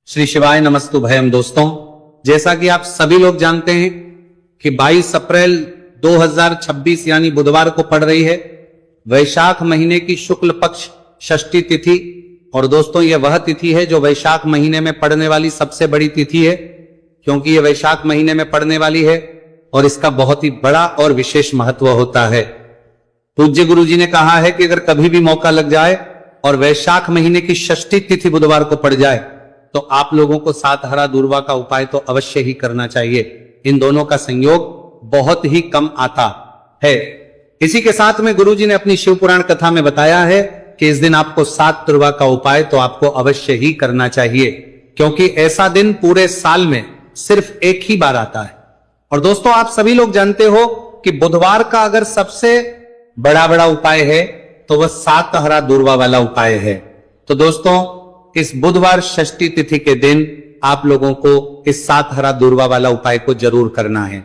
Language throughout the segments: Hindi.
श्री शिवाय नमस्तु भयम। दोस्तों, जैसा कि आप सभी लोग जानते हैं कि 22 अप्रैल 2026 यानी बुधवार को पड़ रही है वैशाख महीने की शुक्ल पक्ष षष्ठी तिथि। और दोस्तों, यह वह तिथि है जो वैशाख महीने में पड़ने वाली सबसे बड़ी तिथि है, क्योंकि यह वैशाख महीने में पड़ने वाली है और इसका बहुत ही बड़ा और विशेष महत्व होता है। पूज्य गुरु जी ने कहा है कि अगर कभी भी मौका लग जाए और वैशाख महीने की षष्ठी तिथि बुधवार को पड़ जाए तो आप लोगों को सात हरा दूर्वा का उपाय तो अवश्य ही करना चाहिए। इन दोनों का संयोग बहुत ही कम आता है। इसी के साथ में गुरु जी ने अपनी शिव पुराण कथा में बताया है कि इस दिन आपको सात दूर्वा का उपाय तो आपको अवश्य ही करना चाहिए, क्योंकि ऐसा दिन पूरे साल में सिर्फ एक ही बार आता है। और दोस्तों, आप सभी लोग जानते हो कि बुधवार का अगर सबसे बड़ा उपाय है तो वह सात हरा दूर्वा वाला उपाय है। तो दोस्तों, इस बुधवार षष्ठी तिथि के दिन आप लोगों को इस सात हरा दूर्वा वाला उपाय को जरूर करना है।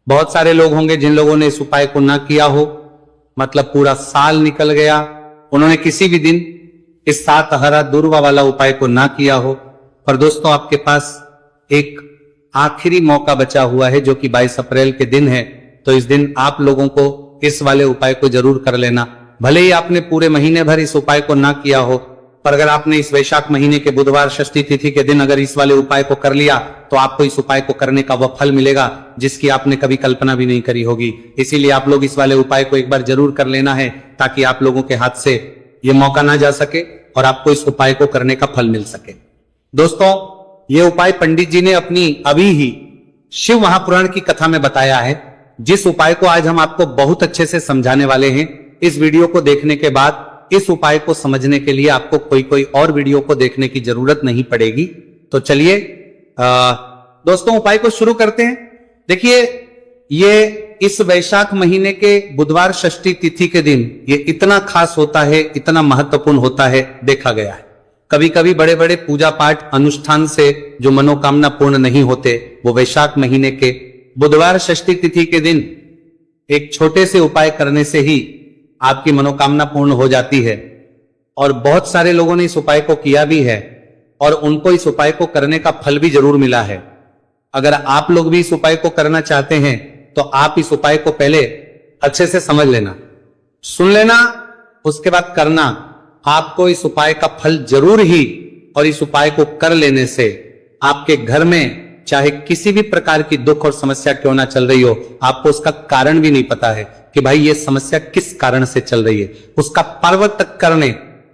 बहुत सारे लोग होंगे जिन लोगों ने इस उपाय को ना किया हो, मतलब पूरा साल निकल गया, उन्होंने किसी भी दिन इस सात हरा दूर्वा वाला उपाय को ना किया हो। पर दोस्तों, आपके पास एक आखिरी मौका बचा हुआ है जो कि 22 अप्रैल के दिन है। तो इस दिन आप लोगों को इस वाले उपाय को जरूर कर लेना। भले ही आपने पूरे महीने भर इस उपाय को ना किया हो, पर अगर आपने इस वैशाख महीने के बुधवार षष्ठी तिथि के दिन अगर इस वाले उपाय को कर लिया तो आपको इस उपाय को करने का वह फल मिलेगा जिसकी आपने कभी कल्पना भी नहीं करी होगी। इसीलिए आप लोग इस वाले उपाय को एक बार जरूर कर लेना है, ताकि आप लोगों के हाथ से यह मौका ना जा सके और आपको इस उपाय को करने का फल मिल सके। दोस्तों, यह उपाय पंडित जी ने अपनी अभी ही शिव महापुराण की कथा में बताया है, जिस उपाय को आज हम आपको बहुत अच्छे से समझाने वाले हैं। इस वीडियो को देखने के बाद इस उपाय को समझने के लिए आपको कोई और वीडियो को देखने की जरूरत नहीं पड़ेगी। तो चलिए दोस्तों, उपाय को शुरू करते हैं। देखिए, ये इस वैशाख महीने के बुधवार षष्ठी तिथि के दिन ये इतना खास होता है, इतना महत्वपूर्ण होता है, देखा गया है। कभी कभी बड़े बड़े पूजा पाठ अनुष्ठान से जो मनोकामना पूर्ण नहीं होते, वो वैशाख महीने के बुधवार षष्ठी तिथि के दिन एक छोटे से उपाय करने से ही आपकी मनोकामना पूर्ण हो जाती है। और बहुत सारे लोगों ने इस उपाय को किया भी है और उनको इस उपाय को करने का फल भी जरूर मिला है। अगर आप लोग भी इस उपाय को करना चाहते हैं तो आप इस उपाय को पहले अच्छे से समझ लेना, सुन लेना, उसके बाद करना। आपको इस उपाय का फल जरूर ही, और इस उपाय को कर लेने से आपके घर में चाहे किसी भी प्रकार की दुख और समस्या क्यों ना चल रही हो, आपको उसका कारण भी नहीं पता है कि भाई ये समस्या किस कारण से चल रही है, उसका पर्वत करने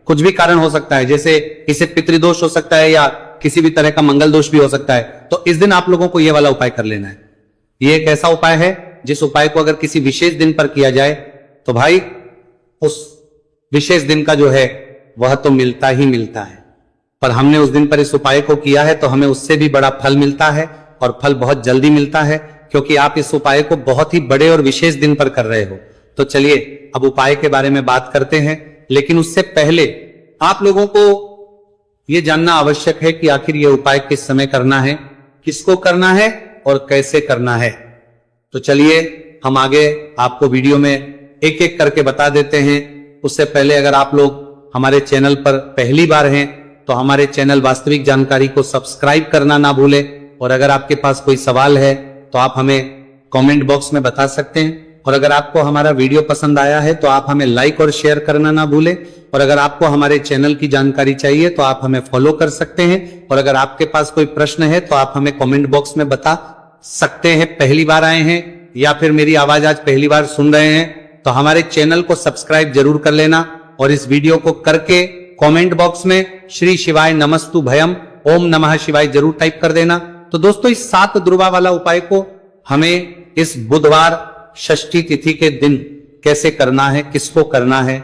कुछ भी कारण हो सकता है। जैसे इसे पितृदोष हो सकता है या किसी भी तरह का मंगल दोष भी हो सकता है। तो इस दिन आप लोगों को यह वाला उपाय कर लेना है। ये एक ऐसा उपाय है जिस उपाय को अगर किसी विशेष दिन पर किया जाए तो भाई उस विशेष दिन का जो है वह तो मिलता ही मिलता है। पर हमने उस दिन पर इस उपाय को किया है तो हमें उससे भी बड़ा फल मिलता है, और फल बहुत जल्दी मिलता है, क्योंकि आप इस उपाय को बहुत ही बड़े और विशेष दिन पर कर रहे हो। तो चलिए अब उपाय के बारे में बात करते हैं, लेकिन उससे पहले आप लोगों को यह जानना आवश्यक है कि आखिर यह उपाय किस समय करना है, किसको करना है और कैसे करना है। तो चलिए हम आगे आपको वीडियो में एक एक करके बता देते हैं। उससे पहले अगर आप लोग हमारे चैनल पर पहली बार हैं तो हमारे चैनल वास्तविक जानकारी को सब्सक्राइब करना ना भूलें। और अगर आपके पास कोई सवाल है तो आप हमें कमेंट बॉक्स में बता सकते हैं। और अगर आपको हमारा वीडियो पसंद आया है तो आप हमें लाइक और शेयर करना ना भूलें। और अगर आपको हमारे चैनल की जानकारी चाहिए तो आप हमें फॉलो कर सकते हैं। और अगर आपके पास कोई प्रश्न है तो आप हमें कमेंट बॉक्स में बता सकते हैं। पहली बार आए हैं या फिर मेरी आवाज आज पहली बार सुन रहे हैं तो हमारे चैनल को सब्सक्राइब जरूर कर लेना, और इस वीडियो को करके कमेंट बॉक्स में श्री शिवाय नमस्तु भयम ओम नमः शिवाय जरूर टाइप कर देना। तो दोस्तों, इस सात दूर्वा वाला उपाय को हमें इस बुधवार षष्ठी तिथि के दिन कैसे करना है, किसको करना है,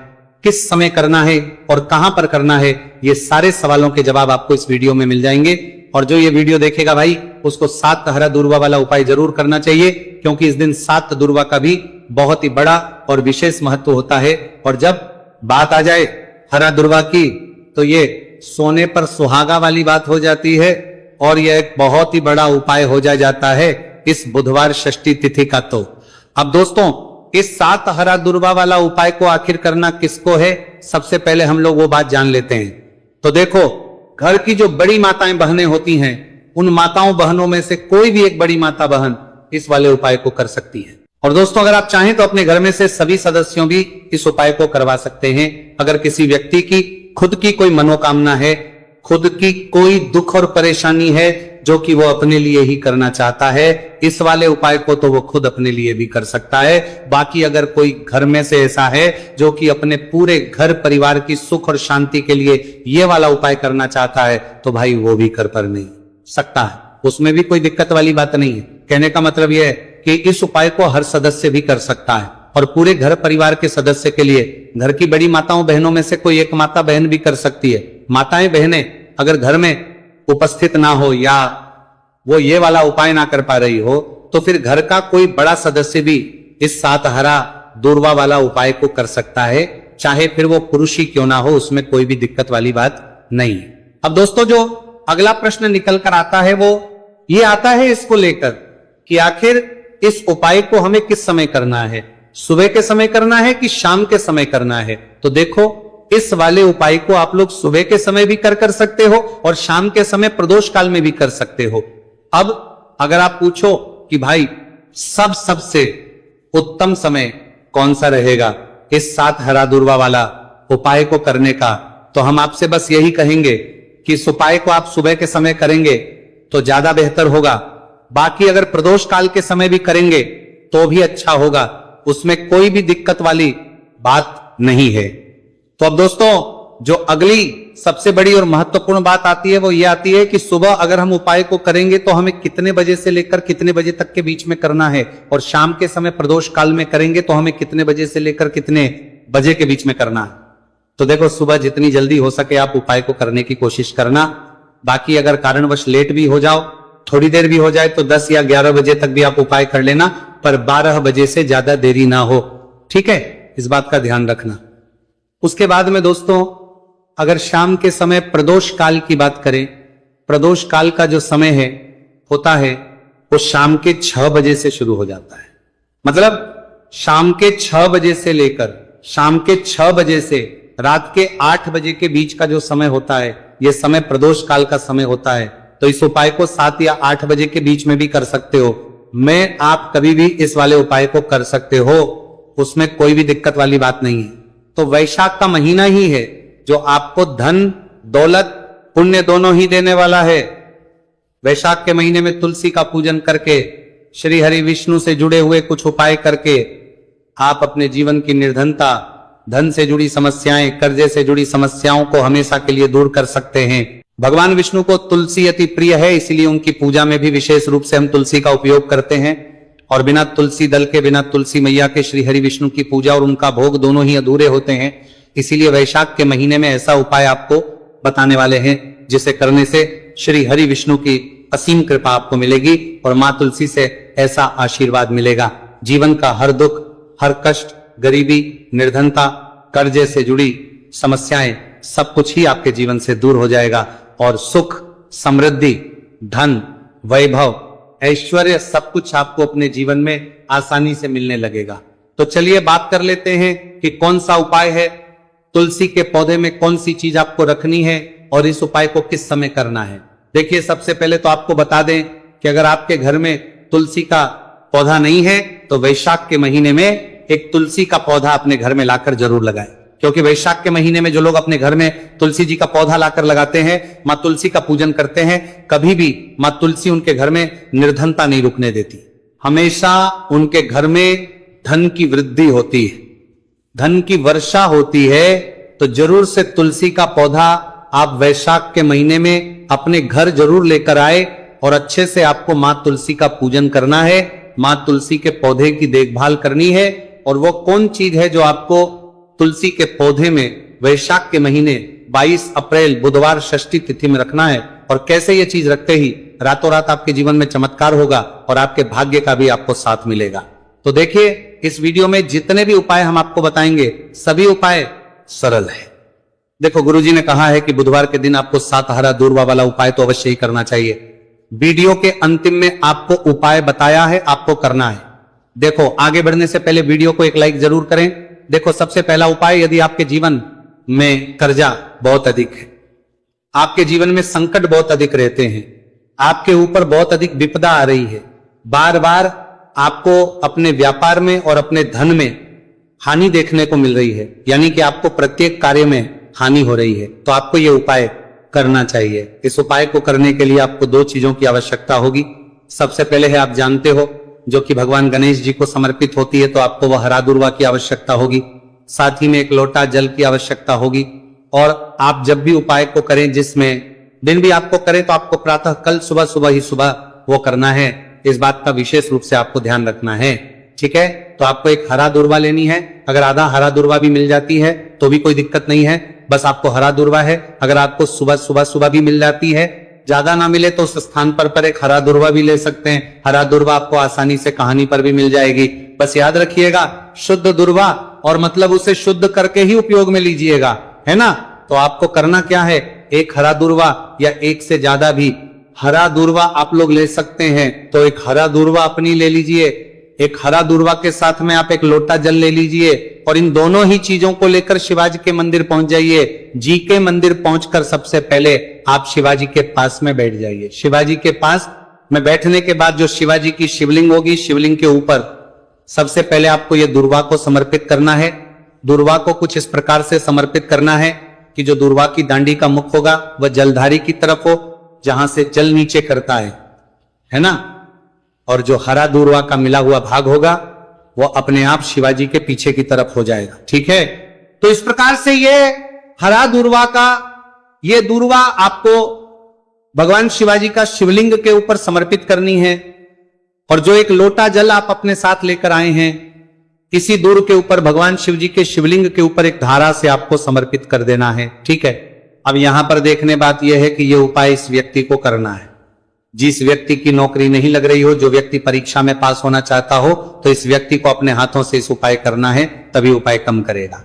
किस समय करना है और कहां पर करना है, ये सारे सवालों के जवाब आपको इस वीडियो में मिल जाएंगे। और जो ये वीडियो देखेगा भाई, उसको सात हरा दूर्वा वाला उपाय जरूर करना चाहिए, क्योंकि इस दिन सात दूर्वा का भी बहुत ही बड़ा और विशेष महत्व होता है। और जब बात आ जाए हरा दूर्वा की तो ये सोने पर सुहागा वाली बात हो जाती है, और यह एक बहुत ही बड़ा उपाय हो जाता है इस बुधवार षष्ठी तिथि का। तो अब दोस्तों, इस सात हरा दूर्वा वाला उपाय को आखिर करना किसको है, सबसे पहले हम लोग वो बात जान लेते हैं। तो देखो, घर की जो बड़ी माताएं बहनें होती हैं, उन माताओं बहनों में से कोई भी एक बड़ी माता बहन इस वाले उपाय को कर सकती है। और दोस्तों, अगर आप चाहें तो अपने घर में से सभी सदस्यों भी इस उपाय को करवा सकते हैं। अगर किसी व्यक्ति की खुद की कोई मनोकामना है, खुद की कोई दुख और परेशानी है जो कि वो अपने लिए ही करना चाहता है, इस वाले उपाय को तो वो खुद अपने लिए भी कर सकता है। बाकी अगर कोई घर में से ऐसा है जो कि अपने पूरे घर परिवार की सुख और शांति के लिए ये वाला उपाय करना चाहता है, तो भाई वो भी कर पर नहीं सकता है, उसमें भी कोई दिक्कत वाली बात नहीं है। कहने का मतलब यह है कि इस उपाय को हर सदस्य भी कर सकता है और पूरे घर परिवार के सदस्य के लिए घर की बड़ी माताओं बहनों में से कोई एक माता बहन भी कर सकती है। माताएं बहनें अगर घर में उपस्थित ना हो या वो ये वाला उपाय ना कर पा रही हो, तो फिर घर का कोई बड़ा सदस्य भी इस 7 हरा दूर्वा वाला उपाय को कर सकता है, चाहे फिर वो पुरुष ही क्यों ना हो, उसमें कोई भी दिक्कत वाली बात नहीं है। अब दोस्तों, जो अगला प्रश्न निकल कर आता है वो ये आता है इसको लेकर कि आखिर इस उपाय को हमें किस समय करना है, सुबह के समय करना है कि शाम के समय करना है। तो देखो, इस वाले उपाय को आप लोग सुबह के समय भी कर सकते हो और शाम के समय प्रदोष काल में भी कर सकते हो। अब अगर आप पूछो कि भाई सबसे उत्तम समय कौन सा रहेगा इस 7 हरा दूर्वा वाला उपाय को करने का, तो हम आपसे बस यही कहेंगे कि इस उपाय को आप सुबह के समय करेंगे तो ज्यादा बेहतर होगा। बाकी अगर प्रदोष काल के समय भी करेंगे तो भी अच्छा होगा, उसमें कोई भी दिक्कत वाली बात नहीं है। तो अब दोस्तों, जो अगली सबसे बड़ी और महत्वपूर्ण बात आती है वो ये आती है कि सुबह अगर हम उपाय को करेंगे तो हमें कितने बजे से लेकर कितने बजे तक के बीच में करना है, और शाम के समय प्रदोष काल में करेंगे तो हमें कितने बजे से लेकर कितने बजे के बीच में करना है। तो देखो, सुबह जितनी जल्दी हो सके आप उपाय को करने की कोशिश करना। बाकी अगर कारणवश लेट भी हो जाओ, थोड़ी देर भी हो जाए, तो 10 या 11 बजे तक भी आप उपाय कर लेना, पर 12 बजे से ज्यादा देरी ना हो। ठीक है, इस बात का ध्यान रखना। उसके बाद में दोस्तों, अगर शाम के समय प्रदोष काल की बात करें, प्रदोष काल का जो समय है होता है वो शाम के 6 बजे से शुरू हो जाता है। मतलब शाम के 6 बजे से लेकर शाम के 6 बजे से रात के 8 बजे के बीच का जो समय होता है, यह समय प्रदोष काल का समय होता है। तो इस उपाय को 7 या 8 बजे के बीच में भी कर सकते हो। मैं आप कभी भी इस वाले उपाय को कर सकते हो, उसमें कोई भी दिक्कत वाली बात नहीं है। तो वैशाख का महीना ही है जो आपको धन दौलत पुण्य दोनों ही देने वाला है। वैशाख के महीने में तुलसी का पूजन करके, श्री हरि विष्णु से जुड़े हुए कुछ उपाय करके आप अपने जीवन की निर्धनता, धन से जुड़ी समस्याएं, कर्जे से जुड़ी समस्याओं को हमेशा के लिए दूर कर सकते हैं। भगवान विष्णु को तुलसी अति प्रिय है, इसलिए उनकी पूजा में भी विशेष रूप से हम तुलसी का उपयोग करते हैं। और बिना तुलसी दल के, बिना तुलसी मैया के श्री हरि विष्णु की पूजा और उनका भोग दोनों ही अधूरे होते हैं। इसीलिए वैशाख के महीने में ऐसा उपाय आपको बताने वाले हैं जिसे करने से श्री हरि विष्णु की असीम कृपा आपको मिलेगी और मां तुलसी से ऐसा आशीर्वाद मिलेगा। जीवन का हर दुख, हर कष्ट, गरीबी, निर्धनता, कर्जे से जुड़ी समस्याएं, सब कुछ ही आपके जीवन से दूर हो जाएगा और सुख, समृद्धि, धन, वैभव, ऐश्वर्य सब कुछ आपको अपने जीवन में आसानी से मिलने लगेगा। तो चलिए बात कर लेते हैं कि कौन सा उपाय है, तुलसी के पौधे में कौन सी चीज आपको रखनी है और इस उपाय को किस समय करना है। देखिए, सबसे पहले तो आपको बता दें कि अगर आपके घर में तुलसी का पौधा नहीं है तो वैशाख के महीने में एक तुलसी का पौधा अपने घर में लाकर जरूर लगाएं, क्योंकि वैशाख के महीने में जो लोग अपने घर में तुलसी जी का पौधा लाकर लगाते हैं, मां तुलसी का पूजन करते हैं, कभी भी मां तुलसी उनके घर में निर्धनता नहीं रुकने देती। हमेशा उनके घर में धन की वृद्धि होती है, धन की वर्षा होती है। तो जरूर से तुलसी का पौधा आप वैशाख के महीने में अपने घर जरूर लेकर आए और अच्छे से आपको मां तुलसी का पूजन करना है, मां तुलसी के पौधे की देखभाल करनी है। और वो कौन चीज है जो आपको तुलसी के पौधे में वैशाख के महीने 22 अप्रैल बुधवार षष्ठी तिथि में रखना है, और कैसे ये चीज रखते ही रातों रात आपके जीवन में चमत्कार होगा और आपके भाग्य का भी आपको साथ मिलेगा। तो देखिए, इस वीडियो में जितने भी उपाय हम आपको बताएंगे सभी उपाय सरल है। देखो, गुरुजी ने कहा है कि बुधवार के दिन आपको 7 हरा दूर्वा वाला उपाय तो अवश्य ही करना चाहिए। वीडियो के अंतिम में आपको उपाय बताया है, आपको करना है। देखो, आगे बढ़ने से पहले वीडियो को एक लाइक जरूर करें। देखो, सबसे पहला उपाय, यदि आपके जीवन में कर्जा बहुत अधिक है, आपके जीवन में संकट बहुत अधिक रहते हैं, आपके ऊपर बहुत अधिक विपदा आ रही है, बार बार आपको अपने व्यापार में और अपने धन में हानि देखने को मिल रही है, यानी कि आपको प्रत्येक कार्य में हानि हो रही है, तो आपको यह उपाय करना चाहिए। इस उपाय को करने के लिए आपको दो चीजों की आवश्यकता होगी। सबसे पहले है, आप जानते हो, जो कि भगवान गणेश जी को समर्पित होती है, तो आपको वह हरा दूर्वा की आवश्यकता होगी, साथ ही में एक लोटा जल की आवश्यकता होगी। और आप जब भी उपाय को करें, जिसमें दिन भी आपको करें, तो आपको प्रातः कल सुबह ही सुबह वो करना है। इस बात का विशेष रूप से आपको ध्यान रखना है, ठीक है। तो आपको एक हरा दूर्वा लेनी है, अगर आधा हरा दूर्वा भी मिल जाती है तो भी कोई दिक्कत नहीं है, बस आपको हरा दूर्वा है। अगर आपको सुबह भी मिल जाती है, ज्यादा ना मिले तो उस स्थान पर एक हरा दूर्वा भी ले सकते हैं। हरा दूर्वा आपको आसानी से कहानी पर भी मिल जाएगी। बस याद रखिएगा, शुद्ध दूर्वा, और मतलब उसे शुद्ध करके ही उपयोग में लीजिएगा, है ना। तो आपको करना क्या है, एक हरा दूर्वा या एक से ज्यादा भी हरा दूर्वा आप लोग ले सकते हैं, तो एक हरा दूर्वा अपनी ले लीजिए, एक हरा दूर्वा के साथ में आप एक लोटा जल ले लीजिए, और इन दोनों ही चीजों को लेकर शिवाजी के मंदिर पहुंच जाइए। जी के मंदिर पहुंचकर सबसे पहले आप शिवाजी के पास में बैठ जाइए। शिवाजी के पास में बैठने के बाद जो शिवाजी की शिवलिंग होगी, शिवलिंग के ऊपर सबसे पहले आपको यह दूर्वा को समर्पित करना है। दूर्वा को कुछ इस प्रकार से समर्पित करना है कि जो दूर्वा की दांडी का मुख होगा वह जलधारी की तरफ हो, जहां से जल नीचे करता है ना, और जो हरा दूर्वा का मिला हुआ भाग होगा वो अपने आप शिवाजी के पीछे की तरफ हो जाएगा, ठीक है। तो इस प्रकार से ये हरा दूर्वा का, ये दूर्वा आपको भगवान शिवाजी का शिवलिंग के ऊपर समर्पित करनी है, और जो एक लोटा जल आप अपने साथ लेकर आए हैं, इसी दूर के ऊपर भगवान शिव जी के शिवलिंग के ऊपर एक धारा से आपको समर्पित कर देना है, ठीक है। अब यहां पर देखने बात यह है कि यह उपाय इस व्यक्ति को करना है जिस व्यक्ति की नौकरी नहीं लग रही हो, जो व्यक्ति परीक्षा में पास होना चाहता हो, तो इस व्यक्ति को अपने हाथों से इस उपाय करना है, तभी उपाय कम करेगा,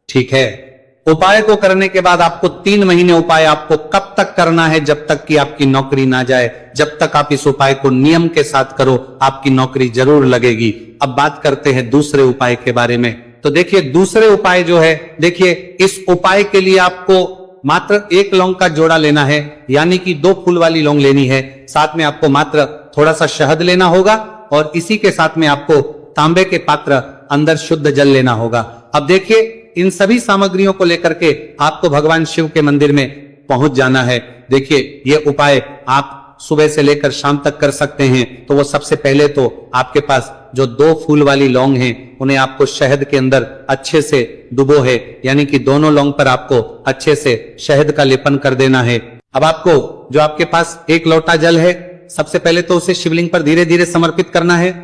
ठीक है। उपाय को करने के बाद आपको 3 महीने उपाय आपको कब तक करना है, जब तक कि आपकी नौकरी ना जाए। जब तक आप इस उपाय को नियम के साथ करो, आपकी नौकरी जरूर लगेगी। अब बात करते हैं दूसरे उपाय के बारे में। तो देखिए, दूसरे उपाय जो है, देखिए इस उपाय के लिए आपको मात्र 1 लौंग का जोड़ा लेना है, यानी कि 2 फूल वाली लौंग लेनी है। साथ में आपको मात्र थोड़ा सा शहद लेना होगा, और इसी के साथ में आपको तांबे के पात्र अंदर शुद्ध जल लेना होगा। अब देखिए, इन सभी सामग्रियों को लेकर के आपको भगवान शिव के मंदिर में पहुंच जाना है। देखिए, ये उपाय आप सुबह से लेकर शाम तक कर सकते हैं। तो वो सबसे पहले तो आपके पास जो 2 फूल वाली लौंग हैं, उन्हें आपको शहद के अंदर अच्छे से डुबो है, यानी कि दोनों लौंग पर आपको अच्छे से शहद का लेपन कर देना है। अब आपको जो आपके पास 1 लोटा जल है, सबसे पहले तो उसे शिवलिंग पर धीरे धीरे समर्पित करना है,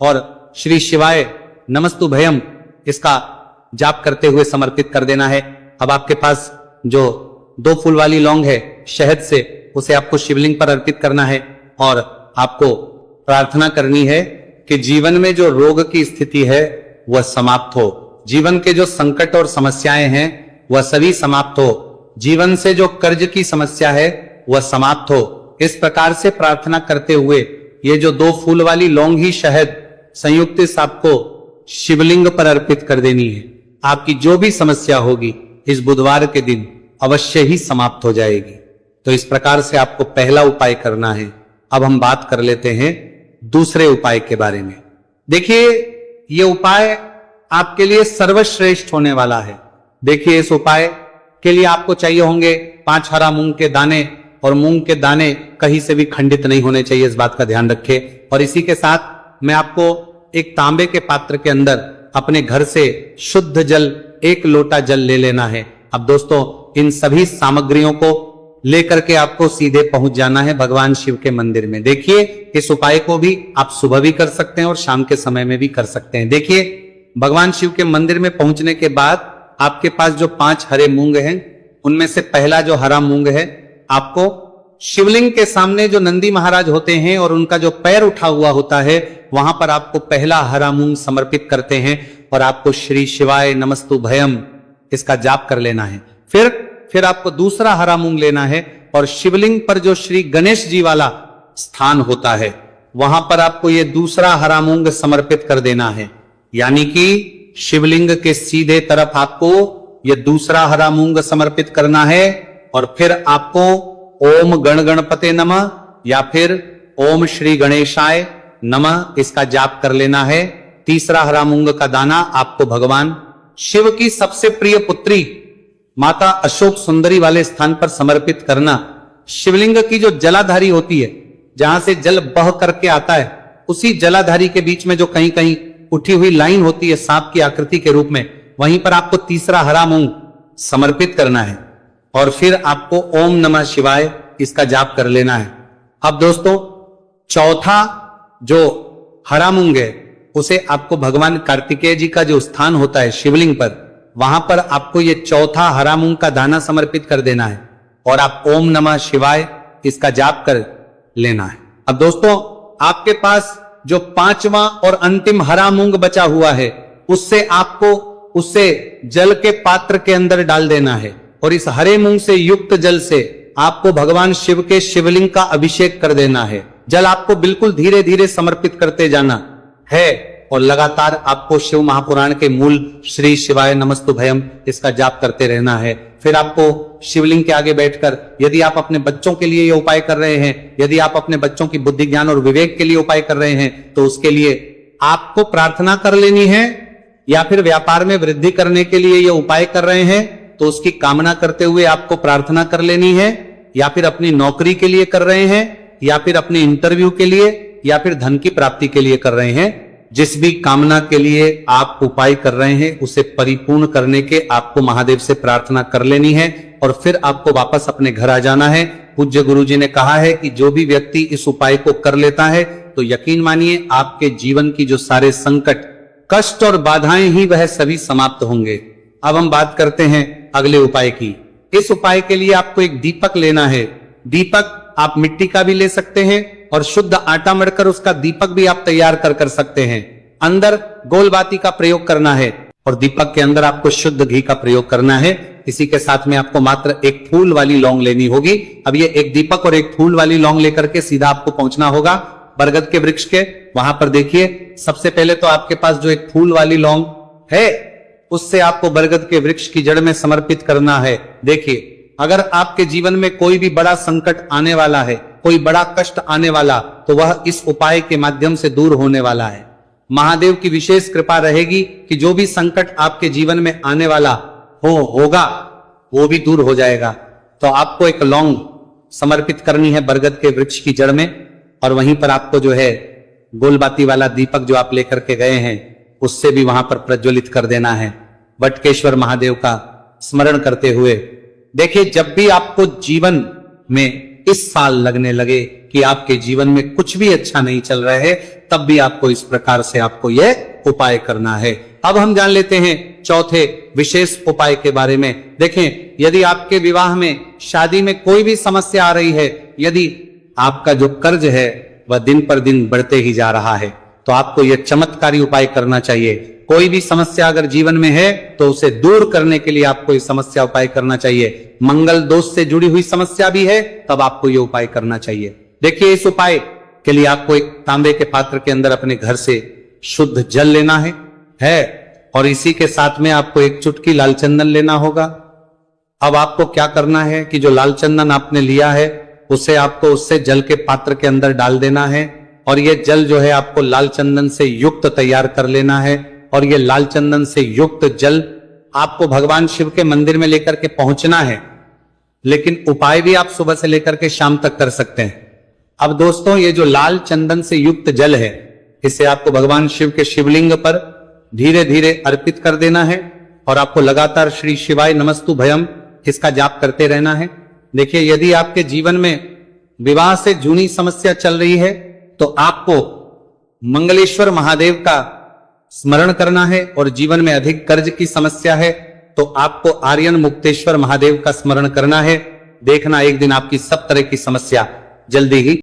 और श्री शिवाय नमस्तु भयम इसका जाप करते हुए समर्पित कर देना है। अब आपके पास जो 2 फूल वाली लौंग है शहद से, उसे आपको शिवलिंग पर अर्पित करना है, और आपको प्रार्थना करनी है कि जीवन में जो रोग की स्थिति है वह समाप्त हो, जीवन के जो संकट और समस्याएं हैं वह सभी समाप्त हो, जीवन से जो कर्ज की समस्या है वह समाप्त हो। इस प्रकार से प्रार्थना करते हुए ये जो 2 फूल वाली लौंग ही शहद संयुक्त इस आपको शिवलिंग पर अर्पित कर देनी है। आपकी जो भी समस्या होगी इस बुधवार के दिन अवश्य ही समाप्त हो जाएगी। तो इस प्रकार से आपको पहला उपाय करना है। अब हम बात कर लेते हैं दूसरे उपाय के बारे में। देखिए, ये उपाय आपके लिए सर्वश्रेष्ठ होने वाला है। देखिए, इस उपाय के लिए आपको चाहिए होंगे 5 हरा मूंग के दाने, और मूंग के दाने कहीं से भी खंडित नहीं होने चाहिए, इस बात का ध्यान रखें। और इसी के साथ मैं आपको एक तांबे के पात्र के अंदर अपने घर से शुद्ध जल 1 लोटा जल ले लेना है। अब दोस्तों, इन सभी सामग्रियों को लेकर के आपको सीधे पहुंच जाना है भगवान शिव के मंदिर में। देखिए, इस उपाय को भी आप सुबह भी कर सकते हैं और शाम के समय में भी कर सकते हैं। देखिए, भगवान शिव के मंदिर में पहुंचने के बाद आपके पास जो 5 हरे मूंग हैं, उनमें से पहला जो हरा मूंग है, आपको शिवलिंग के सामने जो नंदी महाराज होते हैं और उनका जो पैर उठा हुआ होता है, वहां पर आपको पहला हरा मूंग समर्पित करते हैं, और आपको श्री शिवाय नमस्तु भयम इसका जाप कर लेना है। फिर आपको दूसरा हरा मूंग लेना है, और शिवलिंग पर जो श्री गणेश जी वाला स्थान होता है, वहां पर आपको ये दूसरा हरा मूंग समर्पित कर देना है। यानी कि शिवलिंग के सीधे तरफ आपको ये दूसरा हरा मूंग समर्पित करना है, और फिर आपको ओम गण गणपते नमः या फिर ओम श्री गणेशाय नमः इसका जाप कर लेना है। तीसरा हरा मूंग का दाना आपको भगवान शिव की सबसे प्रिय पुत्री माता अशोक सुंदरी वाले स्थान पर समर्पित करना। शिवलिंग की जो जलाधारी होती है, जहां से जल बह करके आता है, उसी जलाधारी के बीच में जो कहीं कहीं उठी हुई लाइन होती है सांप की आकृति के रूप में, वहीं पर आपको तीसरा हरा मूंग समर्पित करना है और फिर आपको ओम नमः शिवाय इसका जाप कर लेना है। अब दोस्तों, चौथा जो हरा मूंग है उसे आपको भगवान कार्तिकेय जी का जो स्थान होता है शिवलिंग पर, वहां पर आपको ये चौथा हरा मूंग का दाना समर्पित कर देना है और आप ओम नमः शिवाय इसका जाप कर लेना है। अब दोस्तों, आपके पास जो पांचवा और अंतिम हरा मूंग बचा हुआ है, उससे जल के पात्र के अंदर डाल देना है और इस हरे मूंग से युक्त जल से आपको भगवान शिव के शिवलिंग का अभिषेक कर देना है। जल आपको बिल्कुल धीरे धीरे समर्पित करते जाना है और लगातार आपको शिव महापुराण के मूल श्री शिवाय नमस्तुभयम इसका जाप करते रहना है। फिर आपको शिवलिंग के आगे बैठकर, यदि आप अपने बच्चों के लिए ये उपाय कर रहे हैं, यदि आप अपने बच्चों की बुद्धि ज्ञान और विवेक के लिए उपाय कर रहे हैं, तो उसके लिए आपको प्रार्थना कर लेनी है, या फिर व्यापार में वृद्धि करने के लिए ये उपाय कर रहे हैं तो उसकी कामना करते हुए आपको प्रार्थना कर लेनी है, या फिर अपनी नौकरी के लिए कर रहे हैं, या फिर अपने इंटरव्यू के लिए, या फिर धन की प्राप्ति के लिए कर रहे हैं। जिस भी कामना के लिए आप उपाय कर रहे हैं उसे परिपूर्ण करने के आपको महादेव से प्रार्थना कर लेनी है और फिर आपको वापस अपने घर आ जाना है। पूज्य गुरु जी ने कहा है कि जो भी व्यक्ति इस उपाय को कर लेता है तो यकीन मानिए आपके जीवन की जो सारे संकट, कष्ट और बाधाएं ही वह सभी समाप्त होंगे। अब हम बात करते हैं अगले उपाय की। इस उपाय के लिए आपको एक दीपक लेना है। दीपक आप मिट्टी का भी ले सकते हैं और शुद्ध आटा मढ़कर उसका दीपक भी आप तैयार कर सकते हैं। अंदर गोल बाती का प्रयोग करना है और दीपक के अंदर आपको शुद्ध घी का प्रयोग करना है। इसी के साथ में आपको मात्र एक फूल वाली लौंग लेनी होगी। अब ये एक दीपक और एक फूल वाली लौंग लेकर के सीधा आपको पहुंचना होगा बरगद के वृक्ष के। वहां पर देखिए, सबसे पहले तो आपके पास जो एक फूल वाली लौंग है उससे आपको बरगद के वृक्ष की जड़ में समर्पित करना है। देखिए, अगर आपके जीवन में कोई भी बड़ा संकट आने वाला है, कोई बड़ा कष्ट आने वाला, तो वह इस उपाय के माध्यम से दूर होने वाला है। महादेव की विशेष कृपा रहेगी कि जो भी संकट आपके जीवन में आने वाला होगा वो भी दूर हो जाएगा। तो आपको एक लौंग समर्पित करनी है बरगद के वृक्ष की जड़ में और वहीं पर आपको जो है गोलबाती वाला दीपक जो आप लेकर के गए हैं उससे भी वहां पर प्रज्वलित कर देना है, वटकेश्वर महादेव का स्मरण करते हुए। देखिए, जब भी आपको जीवन में इस साल लगने लगे कि आपके जीवन में कुछ भी अच्छा नहीं चल रहा है, तब भी आपको इस प्रकार से आपको यह उपाय करना है। अब हम जान लेते हैं चौथे विशेष उपाय के बारे में। देखें, यदि आपके विवाह में, शादी में कोई भी समस्या आ रही है, यदि आपका जो कर्ज है वह दिन पर दिन बढ़ते ही जा रहा है, तो आपको यह चमत्कारी उपाय करना चाहिए। कोई भी समस्या अगर जीवन में है तो उसे दूर करने के लिए आपको ये समस्या उपाय करना चाहिए। मंगल दोष से जुड़ी हुई समस्या भी है तब आपको ये उपाय करना चाहिए। देखिए, इस उपाय के लिए आपको एक तांबे के पात्र के अंदर अपने घर से शुद्ध जल लेना है और इसी के साथ में आपको एक चुटकी लाल चंदन लेना होगा। अब आपको क्या करना है कि जो लाल चंदन आपने लिया है उसे आपको उससे जल के पात्र के अंदर डाल देना है और यह जल जो है आपको लाल चंदन से युक्त तैयार कर लेना है और ये लाल चंदन से युक्त जल आपको भगवान शिव के मंदिर में लेकर के पहुंचना है। लेकिन उपाय भी आप सुबह से लेकर के शाम तक कर सकते हैं। अब दोस्तों, ये जो लाल चंदन से युक्त जल है इसे आपको भगवान शिव के शिवलिंग पर धीरे धीरे अर्पित कर देना है और आपको लगातार श्री शिवाय नमस्तुभयम इसका जाप करते रहना है। देखिए, यदि आपके जीवन में विवाह से जुड़ी समस्या चल रही है तो आपको मंगलेश्वर महादेव का स्मरण करना है और जीवन में अधिक कर्ज की समस्या है तो आपको आर्यन मुक्तेश्वर महादेव का स्मरण करना है। देखना, एक दिन आपकी सब तरह की समस्या जल्दी ही